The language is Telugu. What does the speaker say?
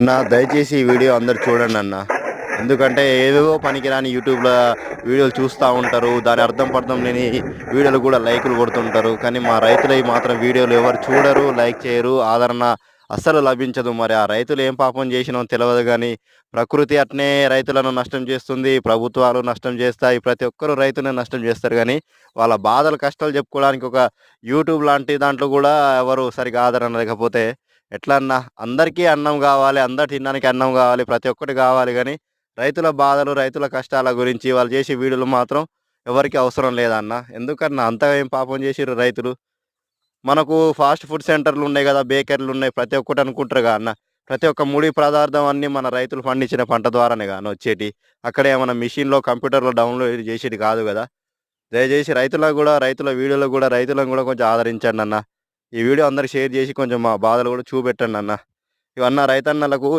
దయచేసి ఈ వీడియో అందరూ చూడండన్న. ఎందుకంటే ఏవేవో పనికిరాని యూట్యూబ్‌ల వీడియోలు చూస్తా ఉంటారు. దాని అర్థం పర్థం లేని వీడియోలు గూడా లైకులు కొడుతుంటారు. కానీ మా రైతులయి మాత్రం వీడియోలు ఎవరు చూడరు, లైక్ చేయరు, ఆదరణ అస్సలు లభించదు. మరి ఆ రైతులు ఏం పాపం చేసినో తెలవదు గానీ, ప్రకృతి అట్నే రైతులను నష్టం చేస్తుంది. ప్రభుత్వాలు నష్టం చేస్తాయి. ప్రతి ఒక్కరు రైతుని నష్టం చేస్తారు గానీ, వాళ్ళ బాధలు, కష్టాలు చెప్పుకోవడానికి ఒక యూట్యూబ్ లాంటి దాంట్లో గూడా ఎవరు సరిగ్గా ఆదరణ లేకపోతే ఎట్లా అన్నా? అందరికీ అన్నం గావాలి. అందరు తినడానికి అన్నం గావాలి. ప్రతి ఒక్కటి గావాలి గానీ, రైతుల బాధలు, రైతుల కష్టాల గురించి వాళ్ళు చేసే వీడియోలు మాత్రం ఎవరికీ అవసరం లేదన్న. ఎందుకన్నా అంతగా ఏం పాపం చేసిర్రు రైతులు? మనకు ఫాస్ట్ ఫుడ్ సెంటర్‌లున్నాయి గదా! బేకరీలున్నాయి. ప్రతి ఒక్కటి అనుకుంటారుగా అన్న. ప్రతి ఒక్క ముడి పదార్థం అన్నీ మన రైతులు పండించిన పంట ద్వారానేగా అన్న వచ్చేటియి. అక్కడ ఏమన్నా మిషన్‌లో, కంప్యూటర్‌లో డౌన్‌లోడ్ చేసేది కాదు గదా! దయచేసి రైతులకు గూడా, రైతుల వీడియోలకు గూడా రైతులను గూడా కొంచెం ఆదరించండన్న. ఈ వీడియో అందరికి షేర్ జేసి కొంచెం మా బాధలు గూడా చూపెట్టండన్న. ఇవన్న రైతన్నలకు